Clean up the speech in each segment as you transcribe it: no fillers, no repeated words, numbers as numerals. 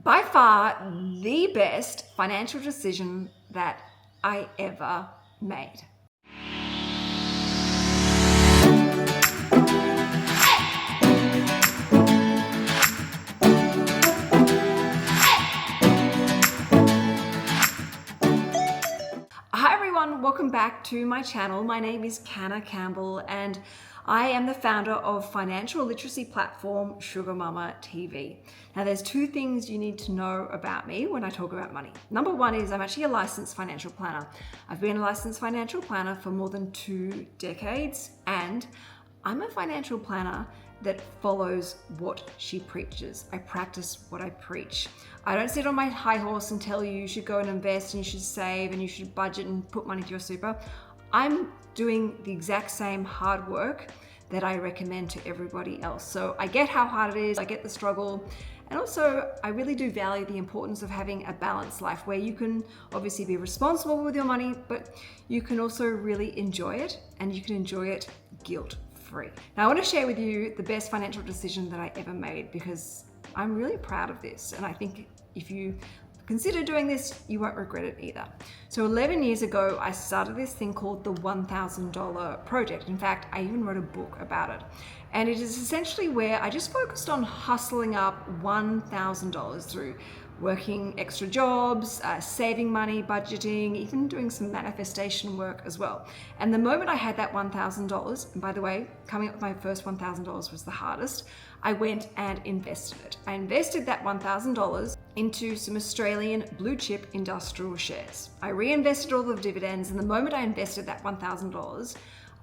by far the best financial decision that I ever made. Hi everyone, welcome back to my channel. My name is Canna Campbell and I am the founder of financial literacy platform Sugar Mama TV. Now there's two things you need to know about me when I talk about money. Number one is I'm actually a licensed financial planner. I've been a licensed financial planner for more than 2 decades, and I'm a financial planner that follows what she preaches. I practice what I preach. I don't sit on my high horse and tell you should go and invest and you should save and you should budget and put money to your super. I'm doing the exact same hard work that I recommend to everybody else. So I get how hard it is, I get the struggle, and also I really do value the importance of having a balanced life where you can obviously be responsible with your money, but you can also really enjoy it, and you can enjoy it guilt-free. Now I want to share with you the best financial decision that I ever made, because I'm really proud of this, and I think if you consider doing this, you won't regret it either. So 11 years ago, I started this thing called the $1,000 project. In fact, I even wrote a book about it. And it is essentially where I just focused on hustling up $1,000 through working extra jobs, saving money, budgeting, even doing some manifestation work as well. And the moment I had that $1,000, and by the way, coming up with my first $1,000 was the hardest, I went and invested it. I invested that $1,000 into some Australian blue chip industrial shares. I reinvested all the dividends, and the moment I invested that $1,000,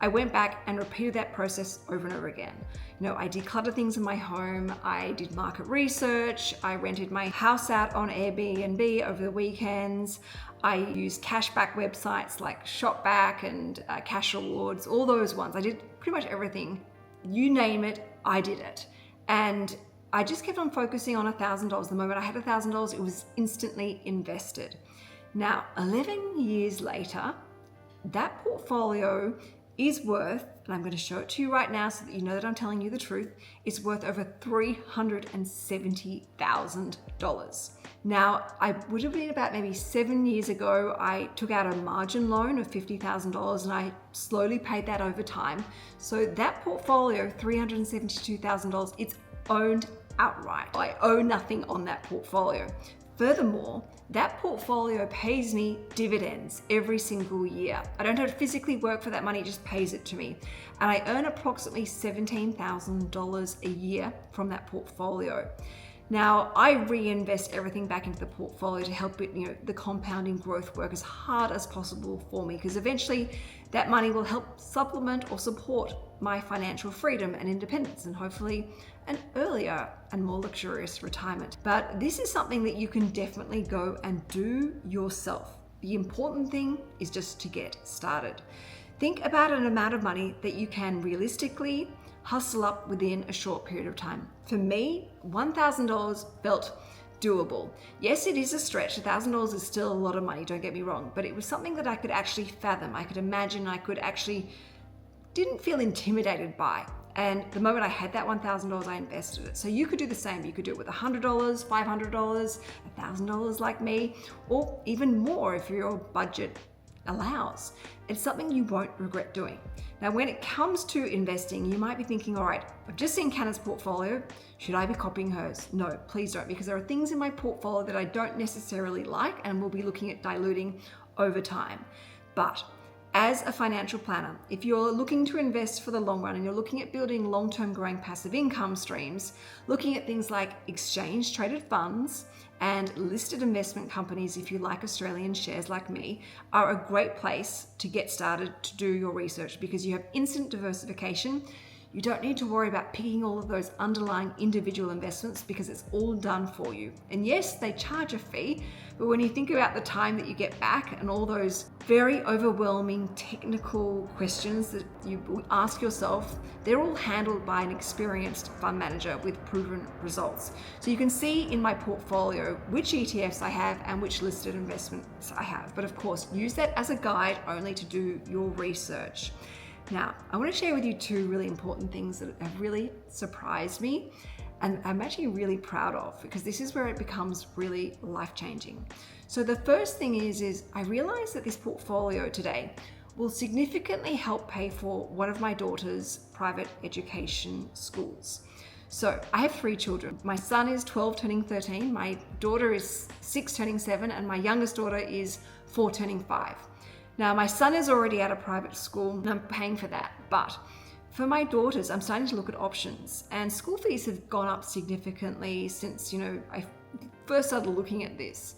I went back and repeated that process over and over again. You know, I decluttered things in my home, I did market research, I rented my house out on Airbnb over the weekends, I used cashback websites like Shopback and Cash Rewards, all those ones. I did pretty much everything. You name it, I did it. And I just kept on focusing on $1,000. The moment I had $1,000, it was instantly invested. Now, 11 years later, that portfolio is worth, and I'm going to show it to you right now so that you know that I'm telling you the truth, it's worth over $370,000. Now, I would have been about maybe 7 years ago, I took out a margin loan of $50,000 and I slowly paid that over time. So that portfolio, $372,000, it's owned outright. I owe nothing on that portfolio. Furthermore, that portfolio pays me dividends every single year. I don't have to physically work for that money, it just pays it to me. And I earn approximately $17,000 a year from that portfolio. Now, I reinvest everything back into the portfolio to help it, the compounding growth work as hard as possible for me, because eventually that money will help supplement or support my financial freedom and independence, and hopefully an earlier and more luxurious retirement. But this is something that you can definitely go and do yourself. The important thing is just to get started. Think about an amount of money that you can realistically hustle up within a short period of time. For me, $1,000 felt doable. Yes, it is a stretch. $1,000 is still a lot of money, don't get me wrong, but it was something that I could actually fathom. I could imagine, didn't feel intimidated by. And the moment I had that $1,000, I invested it. So you could do the same. You could do it with $100, $500, $1,000 like me, or even more if your budget allows. It's something you won't regret doing. Now, when it comes to investing, you might be thinking, all right, I've just seen Canna's portfolio. Should I be copying hers? No, please don't, because there are things in my portfolio that I don't necessarily like and we'll be looking at diluting over time. But as a financial planner, if you're looking to invest for the long run and you're looking at building long-term growing passive income streams, looking at things like exchange traded funds and listed investment companies, if you like Australian shares like me, are a great place to get started to do your research, because you have instant diversification. You don't need to worry about picking all of those underlying individual investments because it's all done for you. And yes, they charge a fee, but when you think about the time that you get back and all those very overwhelming technical questions that you ask yourself, they're all handled by an experienced fund manager with proven results. So you can see in my portfolio which ETFs I have and which listed investments I have. But of course, use that as a guide only to do your research. Now, I want to share with you two really important things that have really surprised me and I'm actually really proud of, because this is where it becomes really life-changing. So the first thing is I realized that this portfolio today will significantly help pay for one of my daughter's private education schools. So I have 3 children. My son is 12 turning 13, my daughter is 6 turning 7, and my youngest daughter is 4 turning 5. Now my son is already at a private school and I'm paying for that, but for my daughters, I'm starting to look at options, and school fees have gone up significantly since, I first started looking at this.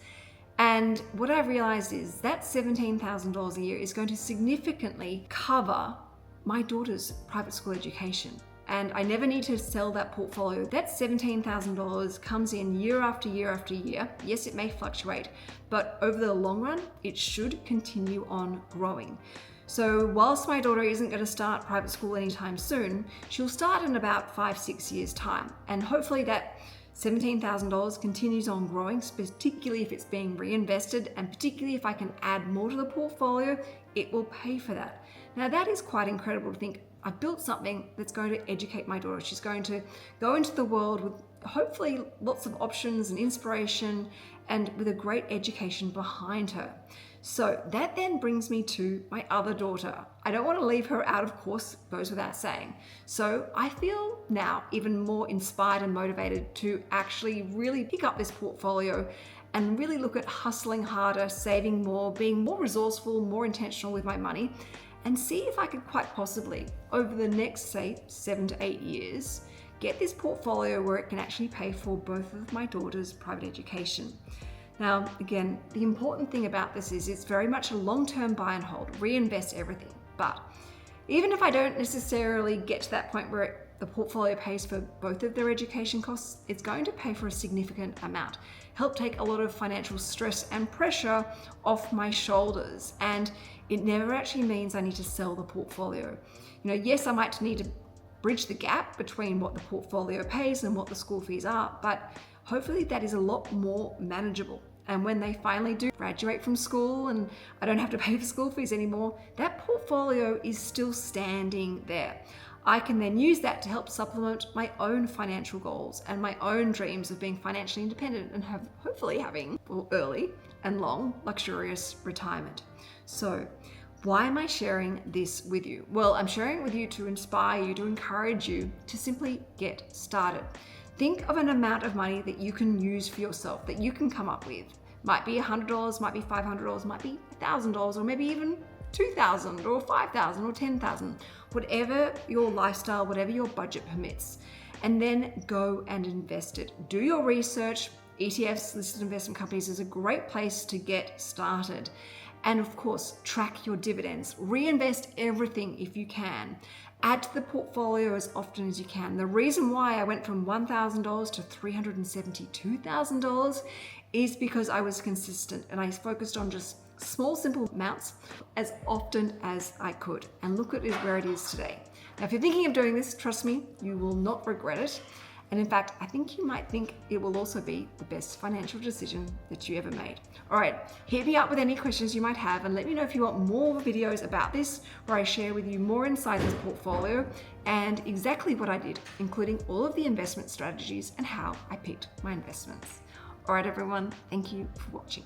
And what I've realized is that $17,000 a year is going to significantly cover my daughter's private school education. And I never need to sell that portfolio. That $17,000 comes in year after year after year. Yes, it may fluctuate, but over the long run, it should continue on growing. So whilst my daughter isn't going to start private school anytime soon, she'll start in about 5-6 years' time. And hopefully that $17,000 continues on growing, particularly if it's being reinvested, and particularly if I can add more to the portfolio, it will pay for that. Now that is quite incredible to think. I've built something that's going to educate my daughter. She's going to go into the world with hopefully lots of options and inspiration, and with a great education behind her. So that then brings me to my other daughter. I don't want to leave her out, of course, goes without saying. So I feel now even more inspired and motivated to actually really pick up this portfolio and really look at hustling harder, saving more, being more resourceful, more intentional with my money, and see if I could quite possibly, over the next, say, 7 to 8 years, get this portfolio where it can actually pay for both of my daughters' private education. Now, again, the important thing about this is it's very much a long-term buy and hold, reinvest everything. But even if I don't necessarily get to that point where the portfolio pays for both of their education costs, it's going to pay for a significant amount, help take a lot of financial stress and pressure off my shoulders. And it never actually means I need to sell the portfolio. Yes, I might need to bridge the gap between what the portfolio pays and what the school fees are, but hopefully that is a lot more manageable. And when they finally do graduate from school and I don't have to pay for school fees anymore, that portfolio is still standing there. I can then use that to help supplement my own financial goals and my own dreams of being financially independent and hopefully having early and long, luxurious retirement. So why am I sharing this with you? Well, I'm sharing it with you to inspire you, to encourage you to simply get started. Think of an amount of money that you can use for yourself, that you can come up with. Might be $100, might be $500, might be $1,000, or maybe even $2,000 or $5,000 or $10,000, whatever your lifestyle, whatever your budget permits. And then go and invest it. Do your research. ETFs, listed investment companies, is a great place to get started. And of course, track your dividends. Reinvest everything if you can. Add to the portfolio as often as you can. The reason why I went from $1,000 to $372,000 is because I was consistent and I focused on just small, simple amounts as often as I could. And look at where it is today. Now, if you're thinking of doing this, trust me, you will not regret it. And in fact, I think you might think it will also be the best financial decision that you ever made. All right, hit me up with any questions you might have and let me know if you want more videos about this, where I share with you more inside this portfolio and exactly what I did, including all of the investment strategies and how I picked my investments. All right, everyone, thank you for watching.